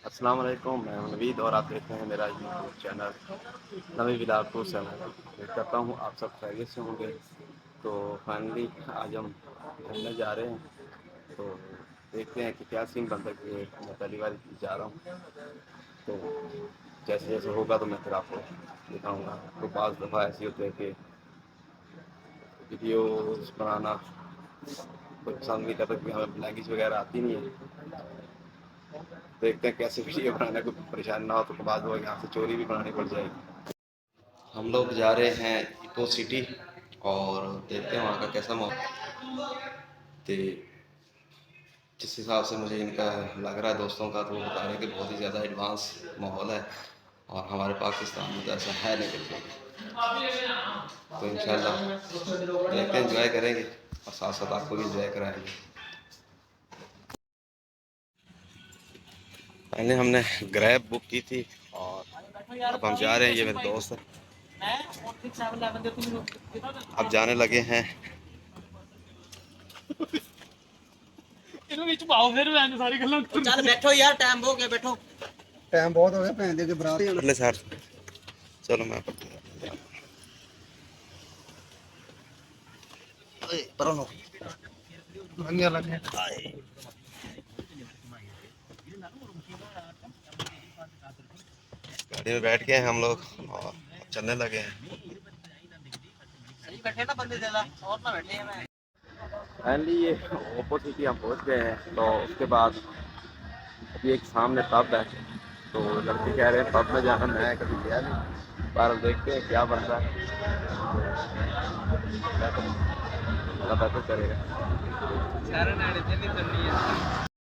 अस्सलाम वालेकुम, मैं हूं नवीद और आप देख रहे हैं मेरा YouTube channel Navi vlog two channel. उम्मीद करता हूं आप सब खैरियत से होंगे। तो फाइनली आज हम घूमने जा रहे हैं, तो देखते हैं कि क्या सीन बनता है। कि मैं पहली बार जा रहा हूं, तो जैसे जैसे होगा तो मैं फिर आपको दिखाऊंगा। तो बाज़ दफ़ा ऐसी होती है कि वीडियोस बनाना कोई पसंद नहीं करता, क्योंकि हमें लैंग्वेज वगैरह आती नहीं है। देखते हैं कैसे वीडियो बनाना, कोई परेशानी ना हो तो बाद में यहाँ से चोरी भी बनानी पड़ जाएगी। हम लोग जा रहे हैं इपो सिटी और देखते हैं वहाँ का कैसा माहौल। तो जिस हिसाब से मुझे इनका लग रहा है दोस्तों का, तो वो बता रहे हैं कि बहुत ही ज़्यादा एडवांस माहौल है और हमारे पाकिस्तान में तो ऐसा है नहीं बिल्कुल। तो इंशाल्लाह देखते हैं, एंजॉय करेंगे और साथ साथ आपको भी एंजॉय कराएंगे। पहले हमने ग्रैब बुक की थी और अब हम जा रहे हैं। ये मेरे दोस्त है, अब जाने लगे हैं। चल बैठो यार, टाइम हो गया, बैठो। टाइम बहुत हो गया, भैन दे के बरात ही अगले सर चलो मैं पर नो मंगे लगे। गाड़ी में बैठ गए हैं हम लोग और चलने लगे हैं। सही बैठे ना बंदे ज्यादा और ना बैठे हैं। फाइनली ये ओप्पो सिटी हम पहुंच गए हैं। तो उसके बाद अभी एक सामने पब है, तो लड़के कह रहे हैं पब में जाना, मैं कभी गया नहीं। पर देखते हैं क्या बनता है, अल्लाह बेहतर करेगा।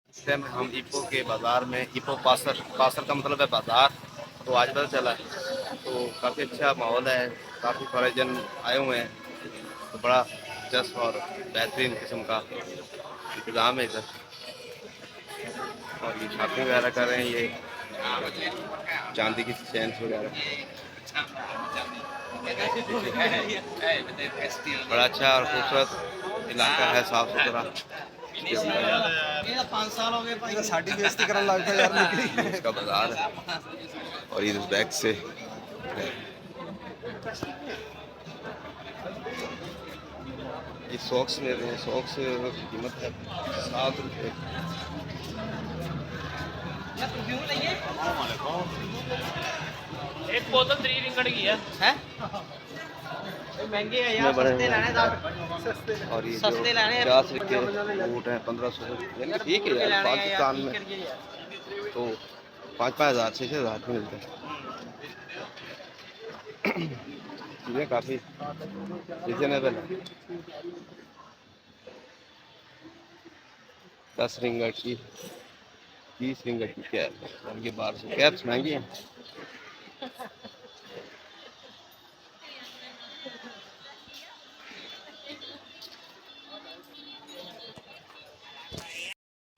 इस टाइम हम इपो के बाज़ार में, इपो पासर, पासर का मतलब है बाज़ार, तो आज पता चला है। तो काफ़ी अच्छा माहौल है, काफ़ी फॉरेजन आए हुए हैं, तो बड़ा जश्न और बेहतरीन किस्म का इंतज़ाम है इधर। और ये शॉपिंग वगैरह कर रहे हैं, ये चांदी की चेन्स वगैरह। बड़ा अच्छा और खूबसूरत इलाका है, साफ़ सुथरा। ये 5 साल हो गए भाई, साडी बेइज्जती करने लग गया यार निकली। इसका बाजार है और इस बैग से ये सॉक्स ले रहे हैं। सॉक्स की कीमत है 7 रुपये। एक बोतल 3 रिंगड़ की है महंगे है यार, बड़े सस्ते लाने था। और ये जो सस्ते लाने 50 रुपये बूट है 1500, यानी ठीक है यार। पाकिस्तान में तो 5-5 हज़ार 6-6 हज़ार में मिलते हैं। चीज़ें काफ़ी रिजनेबल है। 10 रिंगट की, 30 रिंगट की कैप, बल्कि 1200। कैप्स महंगी हैं।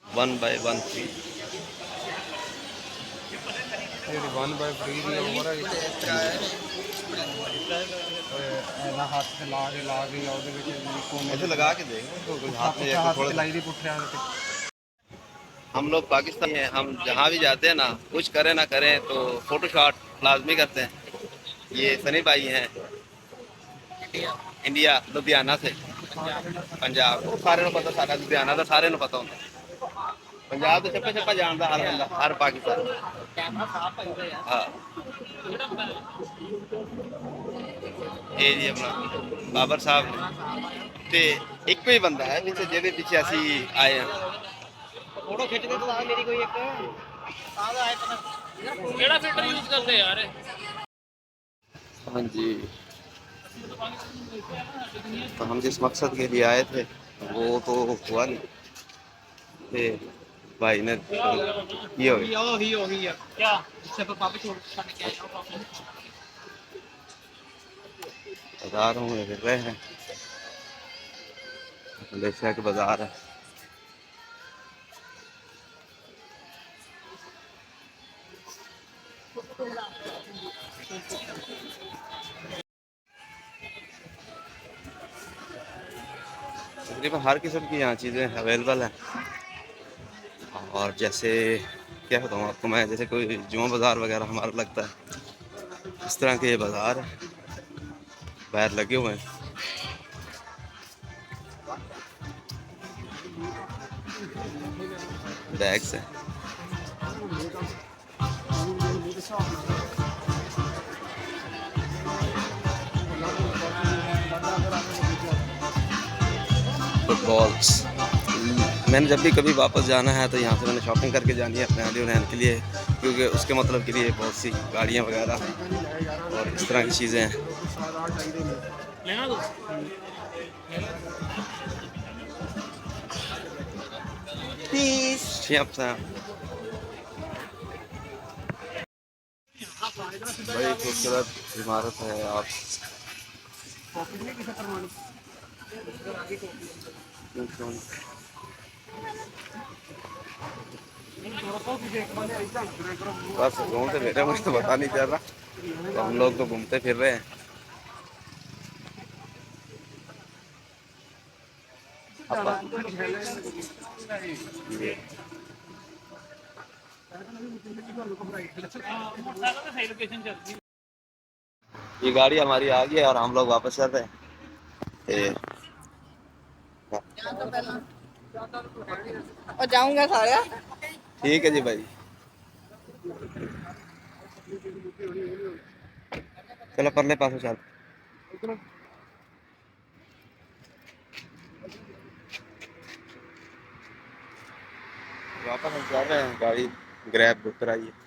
One by one free. 1/3 the over ਹੈ ਇਹਦਾ ਹੱਥ ਤੇ ਲਾ ਕੇ ਉਹਦੇ ਵਿੱਚ ਕੋਨੇ ऐसे लगा के देंगे तो कोई हाथ में जाके थोड़ा ਚਲਾਈ ਦੀ ਪੁੱਠਿਆ हम लोग पाकिस्तानी हैं, हम जहाँ भी जाते हैं ना, कुछ करें ना करें तो फोटो शॉट लाजमी करते हैं। ये सनी भाई हैं, इंडिया लुधियाना से, पंजाब। वो सारे को पता, सारा लुधियाना तो सारे को पता होता। पंजाब तो छप्पा छप्पा जानता हर बंदा, हर पाकिस्तान। हाँ, ये जी अपना बाबर साहब ने ते एक ही बंदा है पीछे, जेदे पीछे असी आए हैं। फोटो खिंच के तो मेरी कोई एक केड़ा फिल्टर यूज करते यार। हाँ जी, तो हम जिस मकसद के लिए आए थे वो तो हुआ नहीं। ते भाई ने ये हो गया। ही क्या इससे पर पापा छोड़ के आया हूं पापा। बाजारों में फिर रहे हैं, मलेशिया के बाजार है। तकरीबन हर किस्म की यहाँ चीज़ें अवेलेबल हैं। और जैसे क्या बताऊँ आपको मैं, जैसे कोई जुमा बाज़ार वगैरह हमारा लगता है, इस तरह के ये बाज़ार बाहर लगे हुए हैं। बैग्स हैं। फुटबॉल्स, मैंने जब भी कभी वापस जाना है तो यहाँ से मैंने शॉपिंग करके जानी है अपने आली रहने के लिए, क्योंकि उसके मतलब के लिए बहुत सी गाड़ियाँ वगैरह और इस तरह की चीज़ें हैं। बड़ी खूबसूरत इमारत है आप बस घूमते फिर रहे, मुझे तो पता नहीं चल रहा, तो हम लोग तो घूमते फिर रहे हैं। ये गाड़ी हमारी आ गई है और हम लोग वापस चल रहे हैं। और जाऊंगा सारे। ठीक है जी भाई, चलो परले पास चल। वापस हम चल रहे हैं, गाड़ी ग्रैब बुक कराई है।